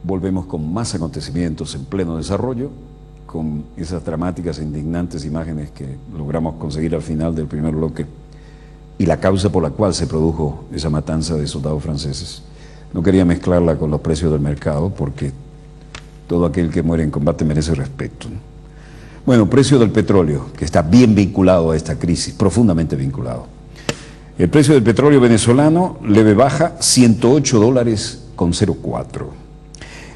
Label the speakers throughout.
Speaker 1: volvemos con más acontecimientos en pleno desarrollo, con esas dramáticas e indignantes imágenes que logramos conseguir al final del primer bloque y la causa por la cual se produjo esa matanza de soldados franceses. No quería mezclarla con los precios del mercado porque todo aquel que muere en combate merece respeto, ¿no? Bueno, precio del petróleo, que está bien vinculado a esta crisis, profundamente vinculado. El precio del petróleo venezolano, leve baja, $108.04.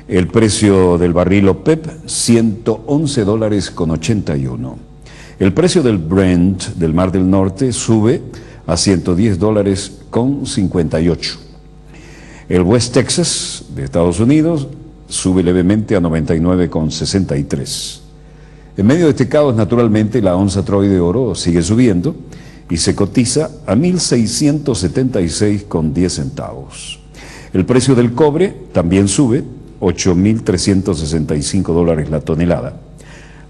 Speaker 1: El precio del barril OPEP, $111.81. El precio del Brent del Mar del Norte sube a $110.58. El West Texas de Estados Unidos sube levemente a 99.63. En medio de este caos, naturalmente, la onza Troy de oro sigue subiendo y se cotiza a 1.676,10 centavos. El precio del cobre también sube, $8.365 la tonelada.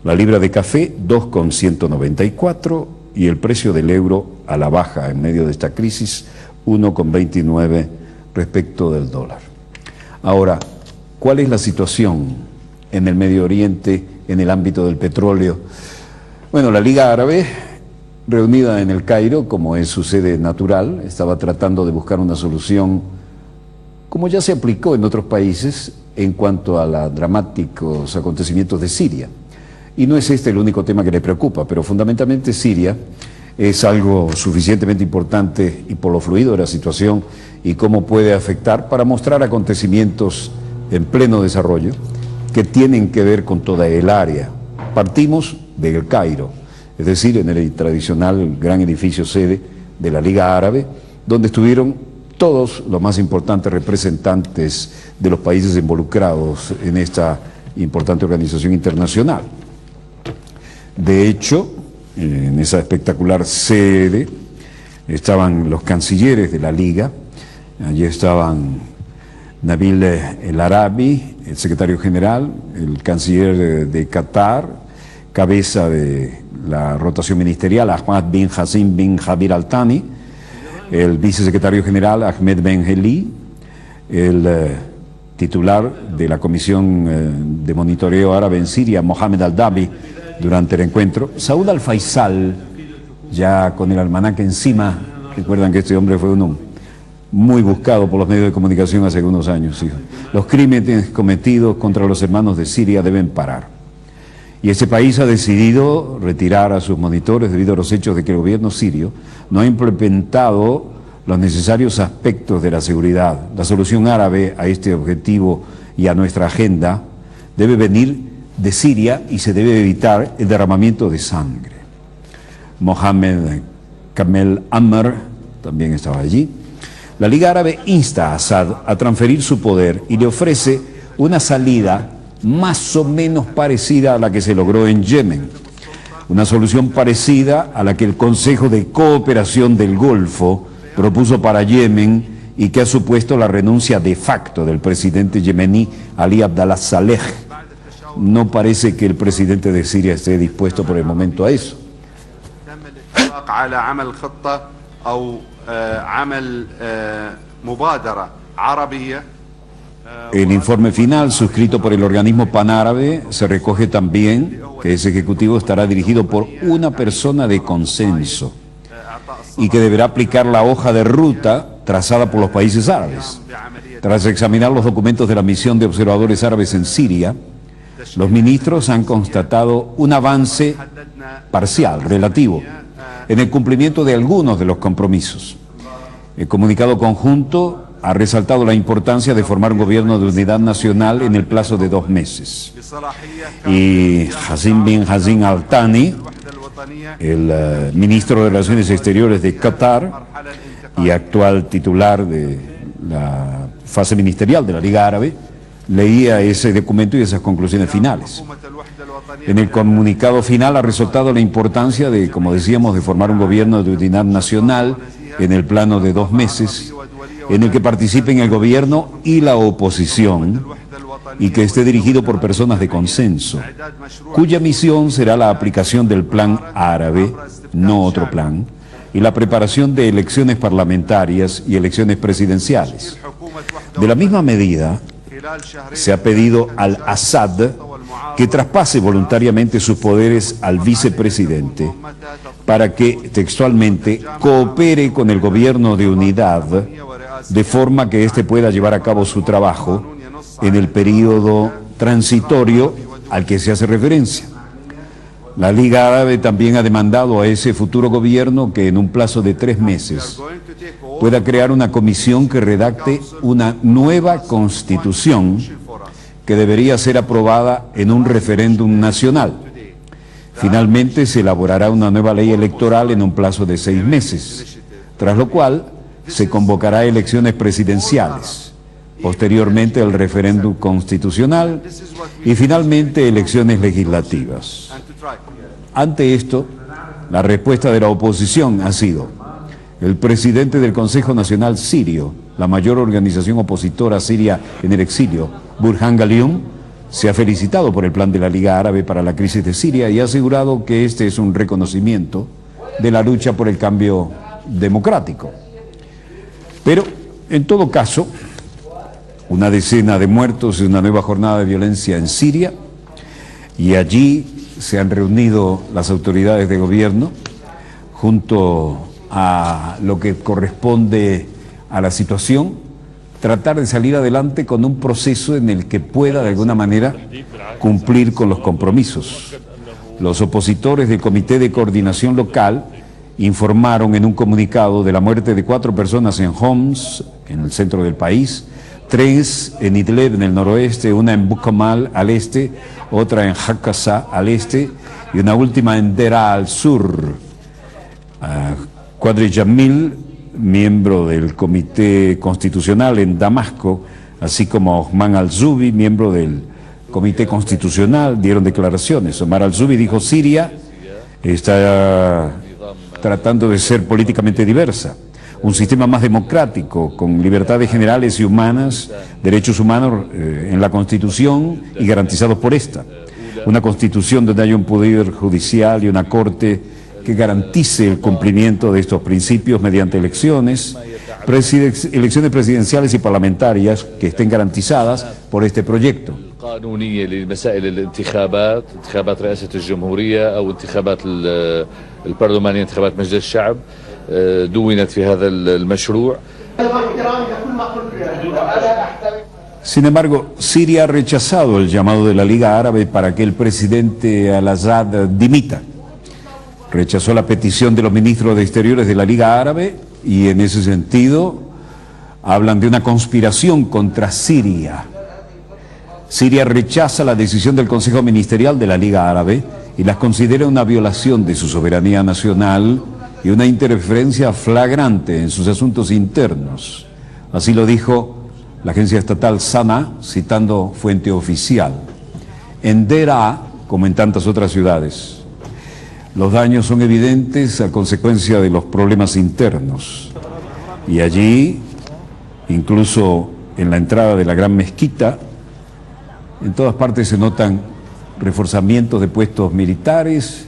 Speaker 1: La libra de café, 2,194, y el precio del euro a la baja en medio de esta crisis, 1,29 respecto del dólar. Ahora, ¿cuál es la situación en el Medio Oriente en el ámbito del petróleo? Bueno, la Liga Árabe, reunida en el Cairo, como es su sede natural, estaba tratando de buscar una solución, como ya se aplicó en otros países, en cuanto a los dramáticos acontecimientos de Siria. Y no es este el único tema que le preocupa, pero fundamentalmente Siria es algo suficientemente importante y por lo fluido de la situación y cómo puede afectar para mostrar acontecimientos en pleno desarrollo que tienen que ver con toda el área. Partimos del Cairo, es decir, en el tradicional gran edificio sede de la Liga Árabe, donde estuvieron todos los más importantes representantes de los países involucrados en esta importante organización internacional. De hecho, en esa espectacular sede estaban los cancilleres de la Liga, allí estaban Nabil El Arabi, el secretario general, el canciller de Qatar, cabeza de la rotación ministerial, Ahmad bin Hassim bin Jabir Al Thani, el vicesecretario general, Ahmed Ben Heli, el titular de la Comisión de Monitoreo Árabe en Siria, Mohamed Al-Dabi, durante el encuentro, Saud Al-Faisal, ya con el almanaque encima. Recuerdan que este hombre fue uno muy buscado por los medios de comunicación hace algunos años. ¿Sí? Los crímenes cometidos contra los hermanos de Siria deben parar. Y este país ha decidido retirar a sus monitores debido a los hechos de que el gobierno sirio no ha implementado los necesarios aspectos de la seguridad. La solución árabe a este objetivo y a nuestra agenda debe venir de Siria y se debe evitar el derramamiento de sangre. Mohamed Kamel Amr también estaba allí. La Liga Árabe insta a Assad a transferir su poder y le ofrece una salida más o menos parecida a la que se logró en Yemen, una solución parecida a la que el Consejo de Cooperación del Golfo propuso para Yemen y que ha supuesto la renuncia de facto del presidente yemení Ali Abdallah Saleh. No parece que el presidente de Siria esté dispuesto por el momento a eso. El informe final, suscrito por el organismo panárabe, se recoge también que ese ejecutivo estará dirigido por una persona de consenso y que deberá aplicar la hoja de ruta trazada por los países árabes. Tras examinar los documentos de la misión de observadores árabes en Siria, los ministros han constatado un avance parcial, relativo, en el cumplimiento de algunos de los compromisos. El comunicado conjunto ha resaltado la importancia de formar un gobierno de unidad nacional en el plazo de 2 meses. Y Hassim bin Hassim Al Thani, el ministro de Relaciones Exteriores de Qatar y actual titular de la fase ministerial de la Liga Árabe, leía ese documento y esas conclusiones finales. En el comunicado final ha resaltado la importancia de, como decíamos, de formar un gobierno de unidad nacional en el plano de 2 meses, en el que participen el gobierno y la oposición, y que esté dirigido por personas de consenso, cuya misión será la aplicación del plan árabe, no otro plan, y la preparación de elecciones parlamentarias y elecciones presidenciales. De la misma medida, se ha pedido al Assad que traspase voluntariamente sus poderes al vicepresidente para que, textualmente, coopere con el gobierno de unidad de forma que éste pueda llevar a cabo su trabajo en el periodo transitorio al que se hace referencia. La Liga Árabe también ha demandado a ese futuro gobierno que en un plazo de 3 meses pueda crear una comisión que redacte una nueva constitución que debería ser aprobada en un referéndum nacional. Finalmente se elaborará una nueva ley electoral en un plazo de 6 meses, tras lo cual se convocará elecciones presidenciales, posteriormente el referéndum constitucional y finalmente elecciones legislativas. Ante esto, la respuesta de la oposición ha sido: el presidente del Consejo Nacional Sirio, la mayor organización opositora siria en el exilio, Burhan Ghaliun, se ha felicitado por el plan de la Liga Árabe para la crisis de Siria y ha asegurado que este es un reconocimiento de la lucha por el cambio democrático. Pero, en todo caso, una decena de muertos y una nueva jornada de violencia en Siria, y allí se han reunido las autoridades de gobierno junto a lo que corresponde a la situación, tratar de salir adelante con un proceso en el que pueda de alguna manera cumplir con los compromisos. Los opositores del Comité de Coordinación Local informaron en un comunicado de la muerte de 4 personas en Homs, en el centro del país, 3 en Idlib, en el noroeste, una en Bukamal, al este, otra en Hakasa, al este, y una última en Dera, al sur. Qadri Jamil, miembro del Comité Constitucional en Damasco, así como Osman al-Zubi, miembro del Comité Constitucional, dieron declaraciones. Omar al-Zubi dijo: Siria está tratando de ser políticamente diversa, un sistema más democrático, con libertades generales y humanas, derechos humanos en la Constitución y garantizados por esta. Una Constitución donde haya un poder judicial y una corte que garantice el cumplimiento de estos principios mediante elecciones presidenciales y parlamentarias que estén garantizadas por este proyecto. Sin embargo, Siria ha rechazado el llamado de la Liga Árabe para que el presidente al-Assad dimita. Rechazó la petición de los ministros de Exteriores de la Liga Árabe y en ese sentido hablan de una conspiración contra Siria. Siria rechaza la decisión del Consejo Ministerial de la Liga Árabe y las considera una violación de su soberanía nacional y una interferencia flagrante en sus asuntos internos. Así lo dijo la agencia estatal SANA, citando fuente oficial. En Deraa, como en tantas otras ciudades, los daños son evidentes a consecuencia de los problemas internos. Y allí, incluso en la entrada de la gran mezquita, en todas partes se notan reforzamientos de puestos militares,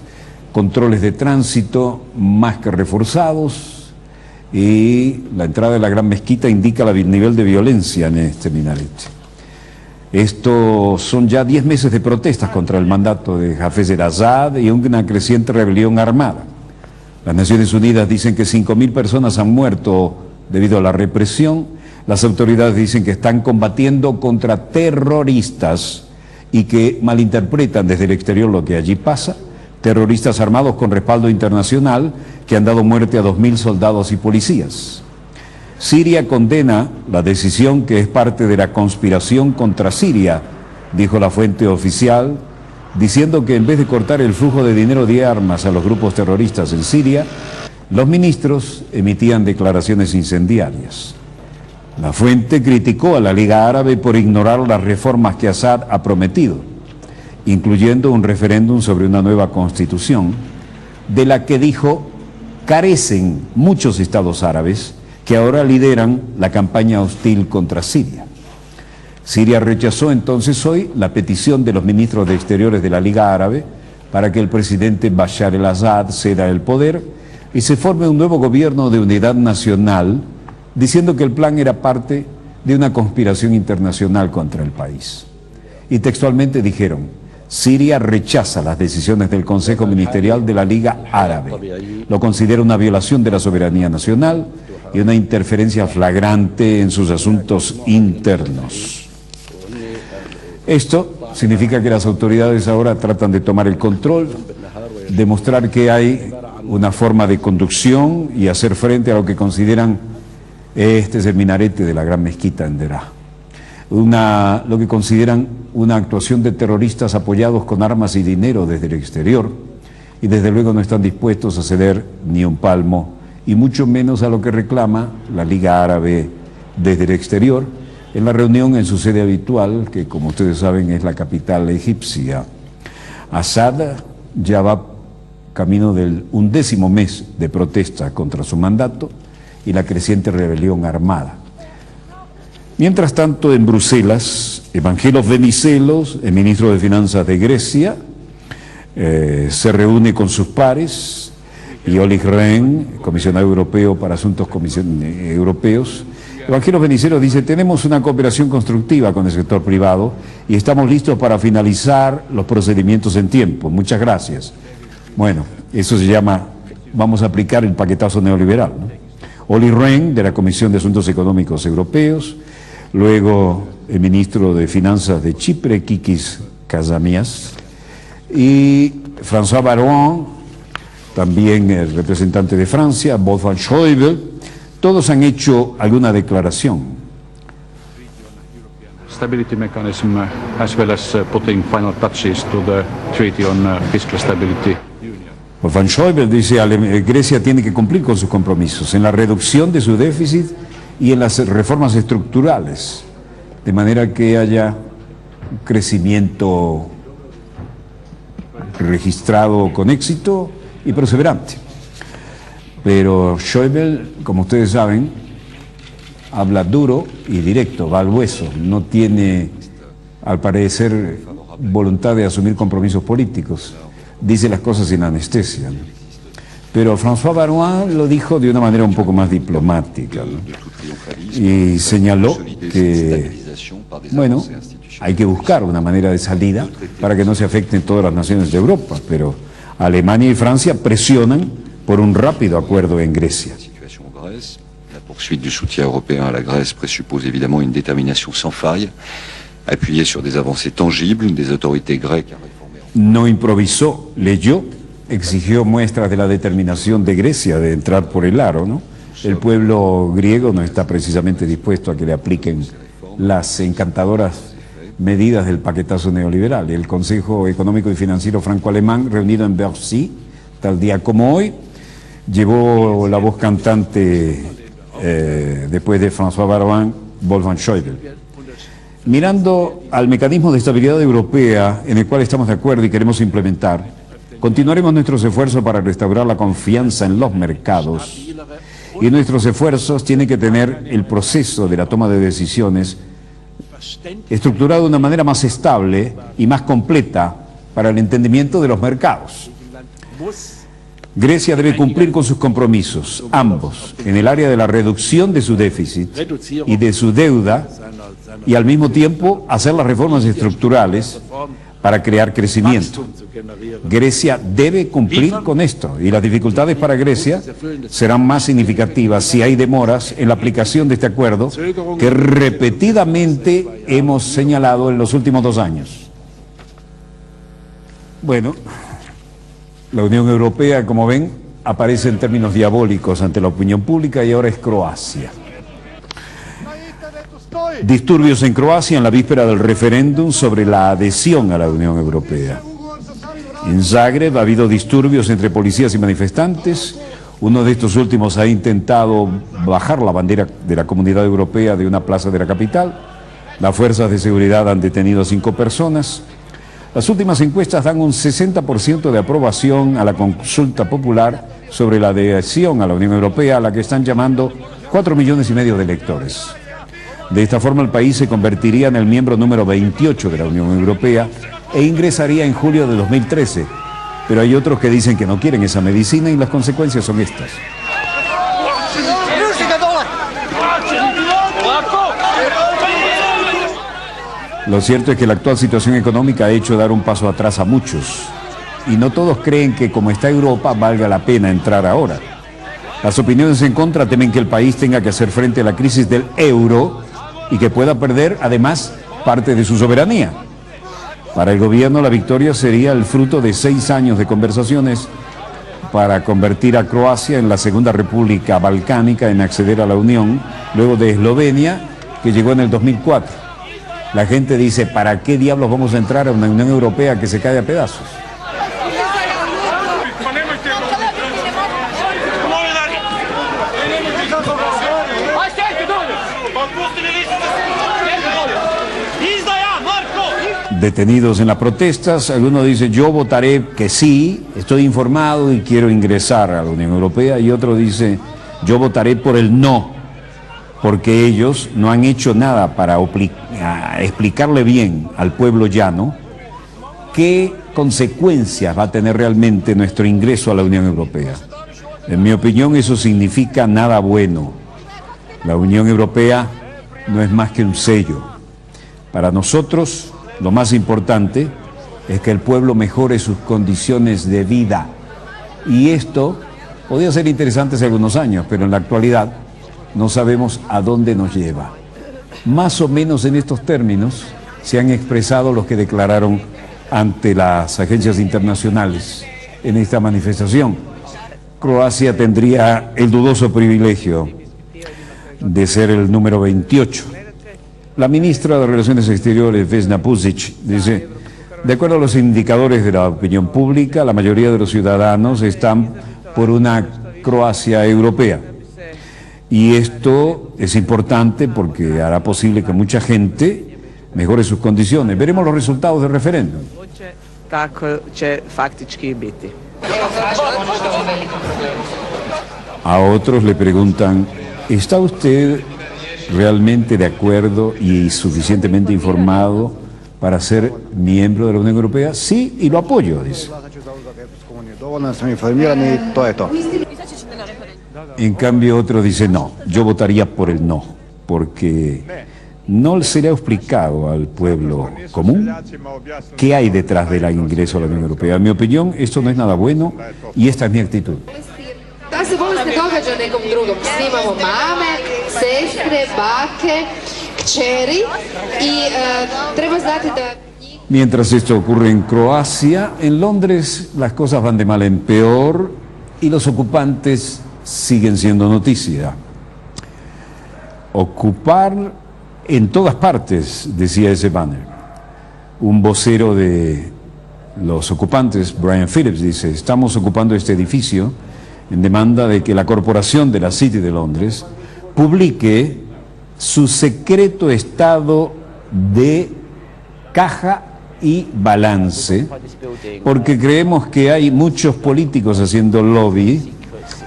Speaker 1: controles de tránsito más que reforzados, y la entrada de la gran mezquita indica el nivel de violencia en este minarete. Estos son ya 10 meses de protestas contra el mandato de Hafez el-Assad y una creciente rebelión armada. Las Naciones Unidas dicen que 5.000 personas han muerto debido a la represión. Las autoridades dicen que están combatiendo contra terroristas y que malinterpretan desde el exterior lo que allí pasa. Terroristas armados con respaldo internacional que han dado muerte a 2.000 soldados y policías. Siria condena la decisión que es parte de la conspiración contra Siria, dijo la fuente oficial, diciendo que en vez de cortar el flujo de dinero de armas a los grupos terroristas en Siria, los ministros emitían declaraciones incendiarias. La fuente criticó a la Liga Árabe por ignorar las reformas que Assad ha prometido, incluyendo un referéndum sobre una nueva constitución, de la que dijo carecen muchos estados árabes que ahora lideran la campaña hostil contra Siria. Siria rechazó entonces hoy la petición de los ministros de Exteriores de la Liga Árabe para que el presidente Bashar el-Assad ceda el poder y se forme un nuevo gobierno de unidad nacional, diciendo que el plan era parte de una conspiración internacional contra el país. Y textualmente dijeron: Siria rechaza las decisiones del Consejo Ministerial de la Liga Árabe. Lo considera una violación de la soberanía nacional y una interferencia flagrante en sus asuntos internos. Esto significa que las autoridades ahora tratan de tomar el control, demostrar que hay una forma de conducción y hacer frente a lo que consideran, este es el minarete de la gran mezquita en Deraa, lo que consideran una actuación de terroristas apoyados con armas y dinero desde el exterior, y desde luego no están dispuestos a ceder ni un palmo, y mucho menos a lo que reclama la Liga Árabe desde el exterior, en la reunión en su sede habitual, que como ustedes saben es la capital egipcia. Assad ya va camino del 11º mes de protesta contra su mandato y la creciente rebelión armada. Mientras tanto, en Bruselas, Evangelos Venizelos, el ministro de Finanzas de Grecia, se reúne con sus pares, y Olli Rehn, comisionado europeo para asuntos europeos. Evangelos Venizelos dice: tenemos una cooperación constructiva con el sector privado y estamos listos para finalizar los procedimientos en tiempo. Muchas gracias. Bueno, eso se llama, vamos a aplicar el paquetazo neoliberal, ¿no? Olli Rehn, de la Comisión de Asuntos Económicos Europeos, luego el ministro de Finanzas de Chipre, Kikis Kazamias, y François Baron, también el representante de Francia, Wolfgang Schäuble. Todos han hecho alguna declaración.
Speaker 2: Stability mechanism, as well as putting final touches to the treaty on fiscal stability.
Speaker 1: Wolfgang Schäuble dice: Grecia tiene que cumplir con sus compromisos en la reducción de su déficit y en las reformas estructurales, de manera que haya un crecimiento registrado con éxito y perseverante. Pero Schäuble, como ustedes saben, habla duro y directo, va al hueso, no tiene, al parecer, voluntad de asumir compromisos políticos, dice las cosas sin anestesia, ¿no? Pero François Baron lo dijo de una manera un poco más diplomática, ¿no? Y señaló que, bueno, hay que buscar una manera de salida para que no se afecten todas las naciones de Europa, pero Alemania y Francia presionan por un rápido acuerdo en Grecia.
Speaker 3: La poursuite du soutien européen à la Grèce présuppose évidemment une détermination sans faille, appuyée sur des avancées tangibles des autorités grecques à réformer.
Speaker 1: No improvisó, leyó, exigió muestras de la determinación de Grecia de entrar por el aro, ¿no? El pueblo griego no está precisamente dispuesto a que le apliquen las encantadoras medidas del paquetazo neoliberal. El Consejo Económico y Financiero Franco-Alemán, reunido en Bercy, tal día como hoy, llevó la voz cantante, después de François Baron, Wolfgang Schäuble. Mirando al mecanismo de estabilidad europea, en el cual estamos de acuerdo y queremos implementar, continuaremos nuestros esfuerzos para restaurar la confianza en los mercados, y nuestros esfuerzos tienen que tener el proceso de la toma de decisiones estructurado de una manera más estable y más completa para el entendimiento de los mercados. Grecia debe cumplir con sus compromisos, ambos, en el área de la reducción de su déficit y de su deuda, y al mismo tiempo hacer las reformas estructurales para crear crecimiento. Grecia debe cumplir con esto, y las dificultades para Grecia serán más significativas si hay demoras en la aplicación de este acuerdo que repetidamente hemos señalado en los últimos 2 años. Bueno, la Unión Europea, como ven, aparece en términos diabólicos ante la opinión pública, y ahora es Croacia. Disturbios en Croacia en la víspera del referéndum sobre la adhesión a la Unión Europea. En Zagreb ha habido disturbios entre policías y manifestantes. Uno de estos últimos ha intentado bajar la bandera de la Comunidad Europea de una plaza de la capital. Las fuerzas de seguridad han detenido a 5 personas. Las últimas encuestas dan un 60% de aprobación a la consulta popular sobre la adhesión a la Unión Europea, a la que están llamando 4,5 millones de electores. De esta forma, el país se convertiría en el miembro número 28 de la Unión Europea e ingresaría en julio de 2013. Pero hay otros que dicen que no quieren esa medicina, y las consecuencias son estas. Lo cierto es que la actual situación económica ha hecho dar un paso atrás a muchos. Y no todos creen que como está Europa valga la pena entrar ahora. Las opiniones en contra temen que el país tenga que hacer frente a la crisis del euro y que pueda perder además parte de su soberanía. Para el gobierno la victoria sería el fruto de 6 años de conversaciones para convertir a Croacia en la segunda república balcánica en acceder a la Unión, luego de Eslovenia, que llegó en el 2004. La gente dice, ¿para qué diablos vamos a entrar a una Unión Europea que se cae a pedazos? Detenidos en las protestas, algunos dicen yo votaré que sí, estoy informado y quiero ingresar a la Unión Europea, y otro dice yo votaré por el no, porque ellos no han hecho nada para explicarle bien al pueblo llano qué consecuencias va a tener realmente nuestro ingreso a la Unión Europea. En mi opinión eso significa nada bueno. La Unión Europea no es más que un sello. Para nosotros lo más importante es que el pueblo mejore sus condiciones de vida. Y esto podría ser interesante hace algunos años, pero en la actualidad no sabemos a dónde nos lleva. Más o menos en estos términos se han expresado los que declararon ante las agencias internacionales en esta manifestación. Croacia tendría el dudoso privilegio de ser el número 28. La ministra de Relaciones Exteriores, Vesna Pusic, dice, de acuerdo a los indicadores de la opinión pública, la mayoría de los ciudadanos están por una Croacia europea. Y esto es importante porque hará posible que mucha gente mejore sus condiciones. Veremos los resultados del referéndum. A otros le preguntan, ¿está usted realmente de acuerdo y suficientemente informado para ser miembro de la Unión Europea? Sí, y lo apoyo, dice. En cambio otro dice no, yo votaría por el no, porque no se le ha explicado al pueblo común qué hay detrás del ingreso a la Unión Europea. En mi opinión, esto no es nada bueno y esta es mi actitud.
Speaker 4: Da se bolest ne događa nekom drugom. Svi imamo mame, sestre, bake, kćeri i treba znati da...
Speaker 1: Mientras esto ocurre en Croacia, en Londres las cosas van de mal en peor y los ocupantes siguen siendo noticia. Ocupar en todas partes, decía ese banner. Un vocero de los ocupantes, Brian Phillips, dice, estamos ocupando este edificio en demanda de que la corporación de la City de Londres publique su secreto estado de caja y balance, porque creemos que hay muchos políticos haciendo lobby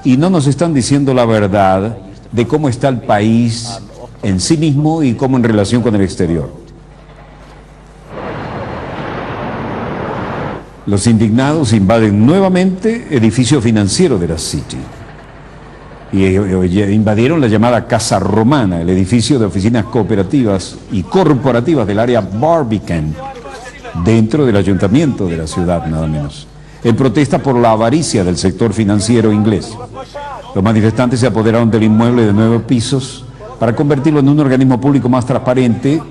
Speaker 1: y no nos están diciendo la verdad de cómo está el país en sí mismo y cómo en relación con el exterior. Los indignados invaden nuevamente edificio financiero de la City y invadieron la llamada Casa Romana, el edificio de oficinas cooperativas y corporativas del área Barbican, dentro del ayuntamiento de la ciudad, nada menos, en protesta por la avaricia del sector financiero inglés. Los manifestantes se apoderaron del inmueble de 9 pisos para convertirlo en un organismo público más transparente,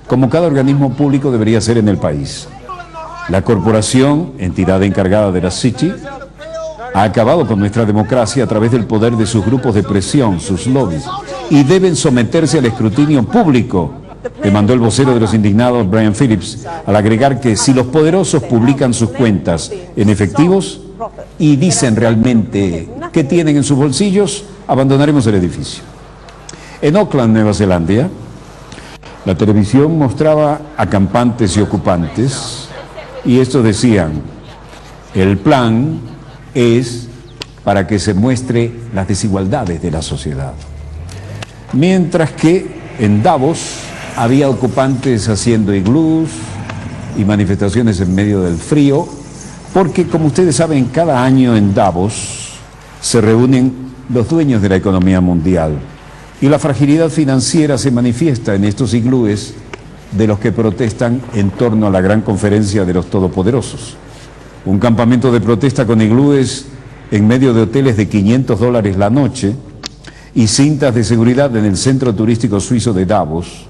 Speaker 1: como cada organismo público debería ser en el país. La corporación, entidad encargada de la City, ha acabado con nuestra democracia a través del poder de sus grupos de presión, sus lobbies, y deben someterse al escrutinio público, demandó el vocero de los indignados, Brian Phillips, al agregar que si los poderosos publican sus cuentas en efectivos y dicen realmente qué tienen en sus bolsillos, abandonaremos el edificio. En Auckland, Nueva Zelanda, la televisión mostraba acampantes y ocupantes, y estos decían, el plan es para que se muestre las desigualdades de la sociedad. Mientras que en Davos había ocupantes haciendo iglús y manifestaciones en medio del frío, porque como ustedes saben, cada año en Davos se reúnen los dueños de la economía mundial y la fragilidad financiera se manifiesta en estos iglúes de los que protestan en torno a la gran conferencia de los todopoderosos. Un campamento de protesta con iglúes en medio de hoteles de $500 la noche y cintas de seguridad en el centro turístico suizo de Davos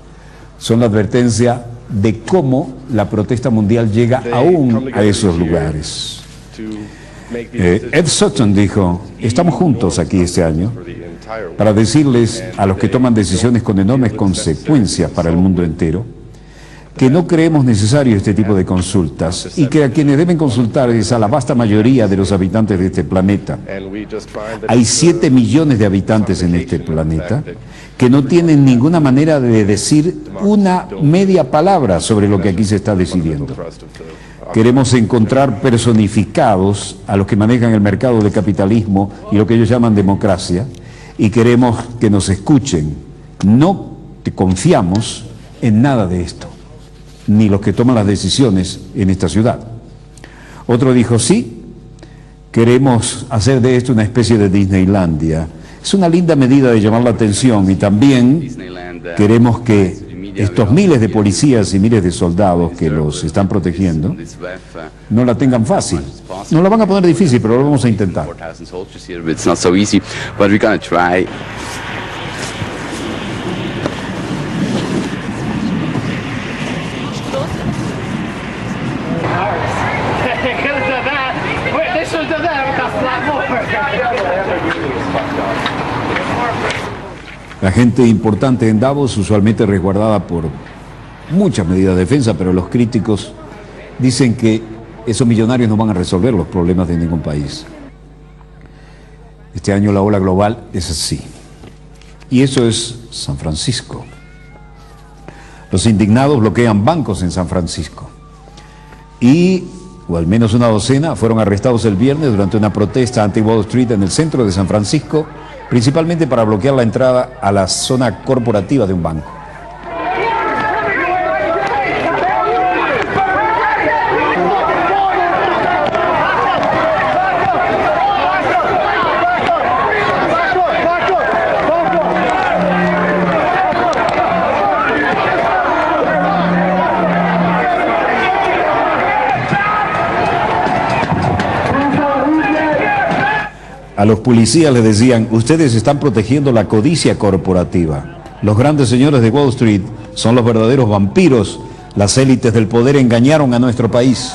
Speaker 1: son la advertencia de cómo la protesta mundial llega aún a esos lugares. Ed Sutton dijo: estamos juntos aquí este año para decirles a los que toman decisiones con enormes consecuencias para el mundo entero que no creemos necesario este tipo de consultas y que a quienes deben consultar es a la vasta mayoría de los habitantes de este planeta. Hay 7 millones de habitantes en este planeta que no tienen ninguna manera de decir una media palabra sobre lo que aquí se está decidiendo. Queremos encontrar personificados a los que manejan el mercado del capitalismo y lo que ellos llaman democracia, y queremos que nos escuchen. No confiamos en nada de esto, ni los que toman las decisiones en esta ciudad. Otro dijo: sí, queremos hacer de esto una especie de Disneylandia. Es una linda medida de llamar la atención, y también queremos que estos miles de policías y miles de soldados que los están protegiendo no la tengan fácil. No la van a poner difícil, pero lo vamos a intentar. La gente importante en Davos, usualmente resguardada por muchas medidas de defensa, pero los críticos dicen que esos millonarios no van a resolver los problemas de ningún país. Este año la ola global es así. Y eso es San Francisco. Los indignados bloquean bancos en San Francisco. O al menos una docena, fueron arrestados el viernes durante una protesta anti-Wall Street en el centro de San Francisco, principalmente para bloquear la entrada a la zona corporativa de un banco. A los policías les decían: ustedes están protegiendo la codicia corporativa. Los grandes señores de Wall Street son los verdaderos vampiros. Las élites del poder engañaron a nuestro país.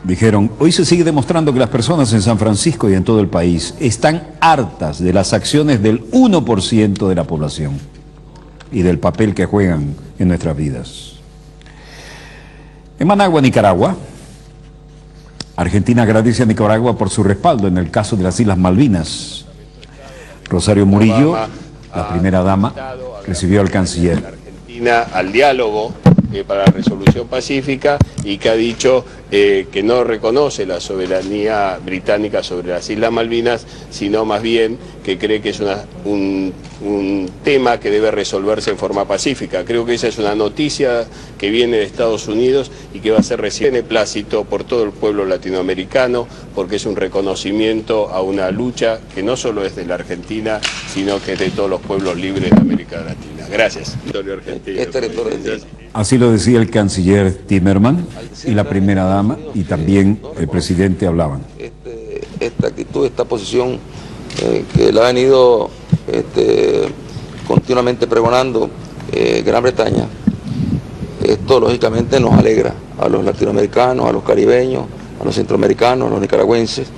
Speaker 1: Dijeron: hoy se sigue demostrando que las personas en San Francisco y en todo el país están hartas de las acciones del 1% de la población y del papel que juegan en nuestras vidas. En Managua, Nicaragua, Argentina agradece a Nicaragua por su respaldo en el caso de las Islas Malvinas. Rosario Murillo, la primera dama, recibió al canciller.
Speaker 5: Argentina al diálogo para la resolución pacífica, y que ha dicho que no reconoce la soberanía británica sobre las Islas Malvinas, sino más bien que cree que es un tema que debe resolverse en forma pacífica. Creo que esa es una noticia que viene de Estados Unidos y que va a ser recién beneplácito por todo el pueblo latinoamericano, porque es un reconocimiento a una lucha que no solo es de la Argentina, sino que es de todos los pueblos libres de América Latina. Gracias.
Speaker 1: Así lo decía el canciller Timmermans y la primera dama, y también el presidente hablaban.
Speaker 6: Esta actitud, esta posición que la ha venido continuamente pregonando Gran Bretaña, esto lógicamente nos alegra a los latinoamericanos, a los caribeños, a los centroamericanos, a los nicaragüenses,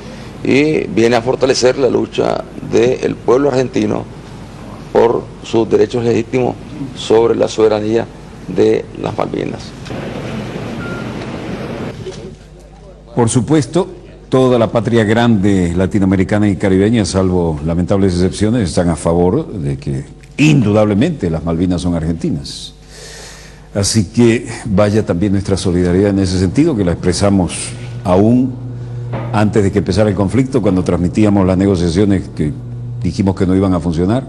Speaker 6: y viene a fortalecer la lucha del pueblo argentino por sus derechos legítimos sobre la soberanía de las Malvinas.
Speaker 1: Por supuesto, toda la patria grande latinoamericana y caribeña, salvo lamentables excepciones, están a favor de que indudablemente las Malvinas son argentinas. Así que vaya también nuestra solidaridad en ese sentido, que la expresamos aún antes de que empezara el conflicto, cuando transmitíamos las negociaciones que dijimos que no iban a funcionar,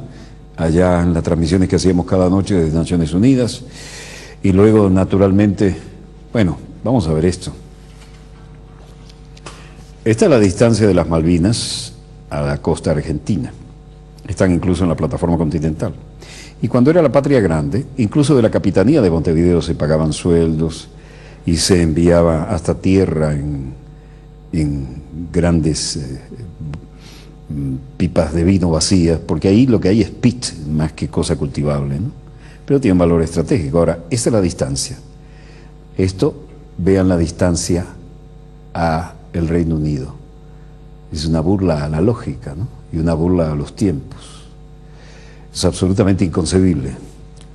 Speaker 1: allá en las transmisiones que hacíamos cada noche desde Naciones Unidas, y luego naturalmente, bueno, Vamos a ver esto. Esta es la distancia de las Malvinas a la costa argentina. Están incluso en la plataforma continental. Y cuando era la Patria Grande, incluso de la Capitanía de Montevideo se pagaban sueldos y se enviaba hasta tierra en grandes pipas de vino vacías, porque ahí lo que hay es pit más que cosa cultivable, ¿no? Pero tiene un valor estratégico. Ahora, esta es la distancia. Esto, vean la distancia a el Reino Unido. Es una burla a la lógica, ¿no? Y una burla a los tiempos. Es absolutamente inconcebible.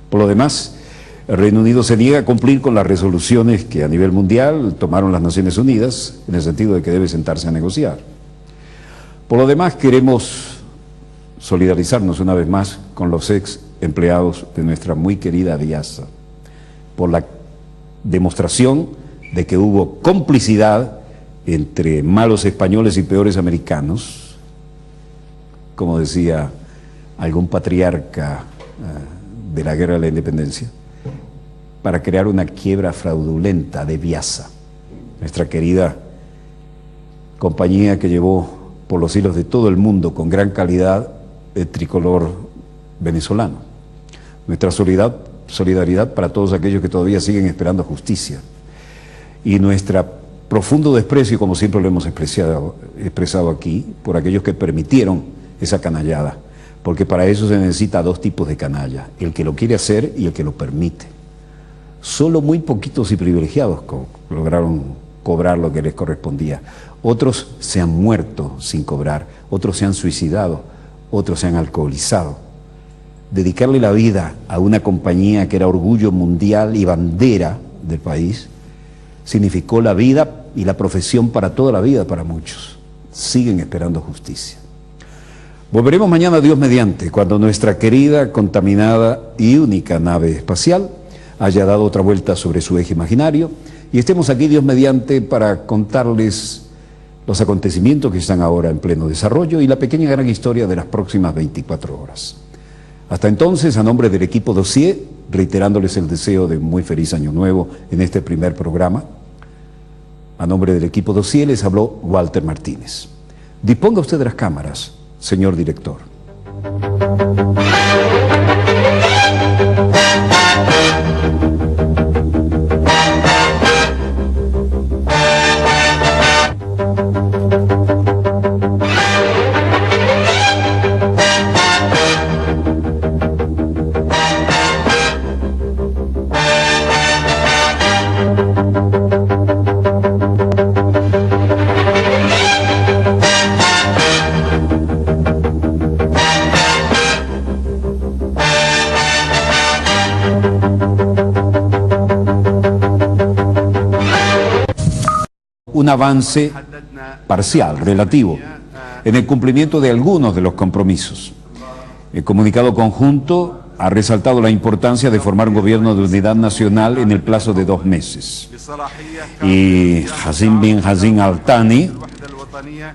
Speaker 1: Por lo demás, el Reino Unido se niega a cumplir con las resoluciones que a nivel mundial tomaron las Naciones Unidas, en el sentido de que debe sentarse a negociar. Por lo demás, queremos solidarizarnos una vez más con los ex empleados de nuestra muy querida DIASA, por la demostración de que hubo complicidad entre malos españoles y peores americanos, como decía algún patriarca de la Guerra de la Independencia, para crear una quiebra fraudulenta de Viasa, nuestra querida compañía que llevó por los hilos de todo el mundo con gran calidad el tricolor venezolano. Nuestra solidaridad para todos aquellos que todavía siguen esperando justicia, y nuestro profundo desprecio, como siempre lo hemos expresado aquí, por aquellos que permitieron esa canallada, porque para eso se necesita dos tipos de canalla: el que lo quiere hacer y el que lo permite. Solo muy poquitos y privilegiados lograron cobrar lo que les correspondía. Otros se han muerto sin cobrar, otros se han suicidado, otros se han alcoholizado. Dedicarle la vida a una compañía que era orgullo mundial y bandera del país significó la vida y la profesión para toda la vida para muchos. Siguen esperando justicia. Volveremos mañana, Dios mediante, cuando nuestra querida, contaminada y única nave espacial haya dado otra vuelta sobre su eje imaginario y estemos aquí, Dios mediante, para contarles los acontecimientos que están ahora en pleno desarrollo y la pequeña gran historia de las próximas 24 horas. Hasta entonces, a nombre del equipo Dossier, reiterándoles el deseo de muy feliz año nuevo en este primer programa, a nombre del equipo Dossier les habló Walter Martínez. Disponga usted de las cámaras, señor director. Un avance parcial, relativo, en el cumplimiento de algunos de los compromisos. El comunicado conjunto ha resaltado la importancia de formar un gobierno de unidad nacional en el plazo de 2 meses. Y Hassan bin Hassan Al Thani,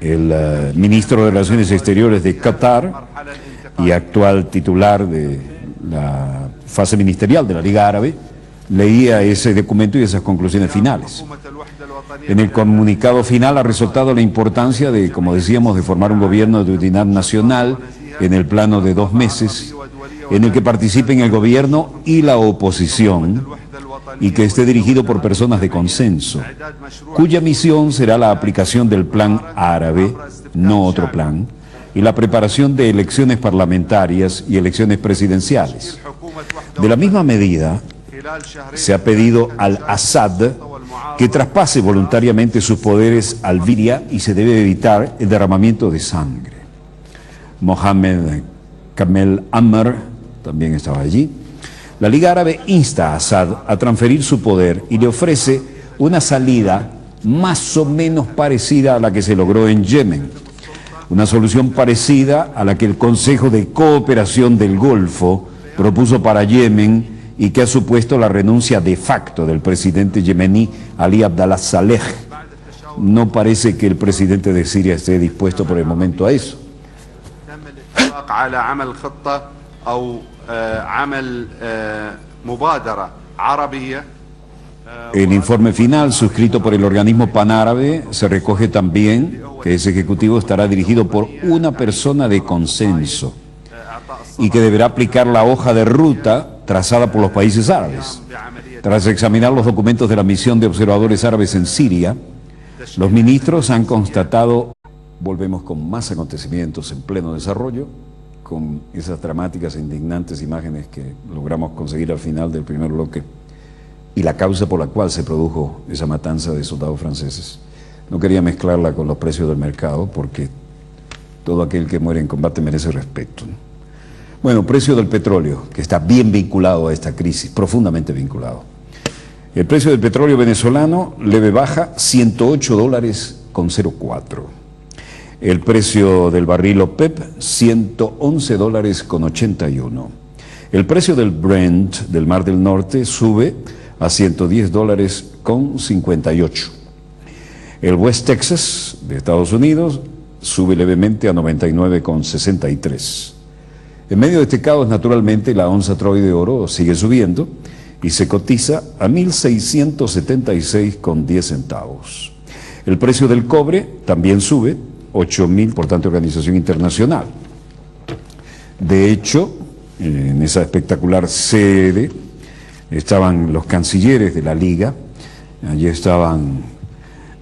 Speaker 1: el ministro de Relaciones Exteriores de Qatar y actual titular de la fase ministerial de la Liga Árabe, leía ese documento y esas conclusiones finales. En el comunicado final ha resaltado la importancia de, como decíamos, de formar un gobierno de unidad nacional en el plano de 2 meses, en el que participen el gobierno y la oposición, y que esté dirigido por personas de consenso, cuya misión será la aplicación del plan árabe, no otro plan, y la preparación de elecciones parlamentarias y elecciones presidenciales. De la misma medida, se ha pedido al Assad que traspase voluntariamente sus poderes al Biria y se debe evitar el derramamiento de sangre. Mohamed Kamel Amr también estaba allí. La Liga Árabe insta a Assad a transferir su poder y le ofrece una salida más o menos parecida a la que se logró en Yemen, una solución parecida a la que el Consejo de Cooperación del Golfo propuso para Yemen y que ha supuesto la renuncia de facto del presidente yemení Ali Abdallah Saleh. No parece que el presidente de Siria esté dispuesto por el momento a eso. el informe final, suscrito por el organismo panárabe, se recoge también que ese ejecutivo estará dirigido por una persona de consenso y que deberá aplicar la hoja de ruta trazada por los países árabes. Tras examinar los documentos de la misión de observadores árabes en Siria, los ministros han constatado, volvemos con más acontecimientos en pleno desarrollo, con esas dramáticas e indignantes imágenes que logramos conseguir al final del primer bloque, y la causa por la cual se produjo esa matanza de soldados franceses. No quería mezclarla con los precios del mercado, porque todo aquel que muere en combate merece respeto. Bueno, precio del petróleo, que está bien vinculado a esta crisis, profundamente vinculado. El precio del petróleo venezolano, leve baja, $108.04. El precio del barril OPEP, $111.81. El precio del Brent del Mar del Norte sube a $110.58. El West Texas de Estados Unidos sube levemente a 99.63. En medio de este caos, naturalmente, la onza Troy de oro sigue subiendo y se cotiza a 1.676,10 centavos. El precio del cobre también sube, 8.000, importante organización internacional. De hecho, en esa espectacular sede estaban los cancilleres de la Liga, allí estaban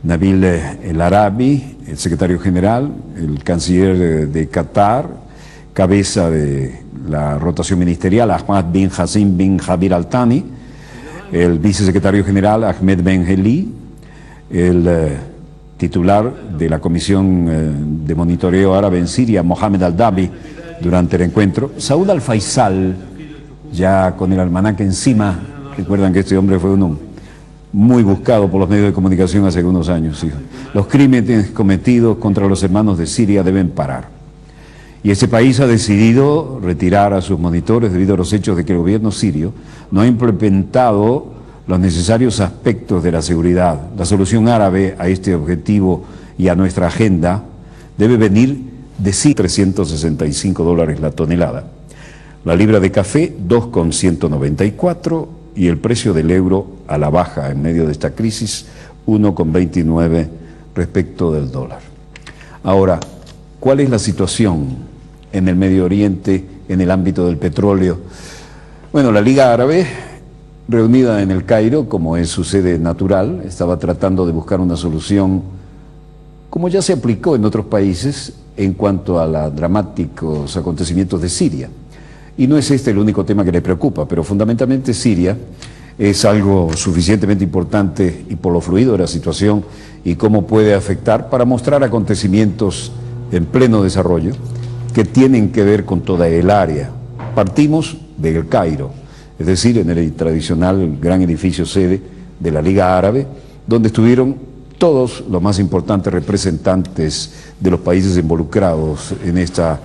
Speaker 1: Nabil El Arabi, el secretario general, el canciller de Qatar, cabeza de la rotación ministerial, Ahmad bin Hassim bin Jabir Al Thani, el vicesecretario general, Ahmed Ben Heli, el titular de la Comisión de Monitoreo Árabe en Siria, Mohamed Al-Dabi, durante el encuentro, Saud Al-Faisal, ya con el almanaque encima. Recuerdan que este hombre fue uno muy buscado por los medios de comunicación hace algunos años. ¿Sí? Los crímenes cometidos contra los hermanos de Siria deben parar. Y ese país ha decidido retirar a sus monitores debido a los hechos de que el gobierno sirio no ha implementado los necesarios aspectos de la seguridad. La solución árabe a este objetivo y a nuestra agenda debe venir de $365 la tonelada. La libra de café, 2,194, y el precio del euro a la baja en medio de esta crisis, 1,29 respecto del dólar. Ahora, ¿cuál es la situación en el Medio Oriente en el ámbito del petróleo? Bueno, la Liga Árabe, reunida en el Cairo, como es su sede natural, estaba tratando de buscar una solución, como ya se aplicó en otros países, en cuanto a los dramáticos acontecimientos de Siria. Y no es este el único tema que le preocupa, pero fundamentalmente Siria es algo suficientemente importante y por lo fluido de la situación y cómo puede afectar, para mostrar acontecimientos en pleno desarrollo que tienen que ver con toda el área. Partimos del Cairo, es decir, en el tradicional gran edificio sede de la Liga Árabe, donde estuvieron todos los más importantes representantes de los países involucrados en esta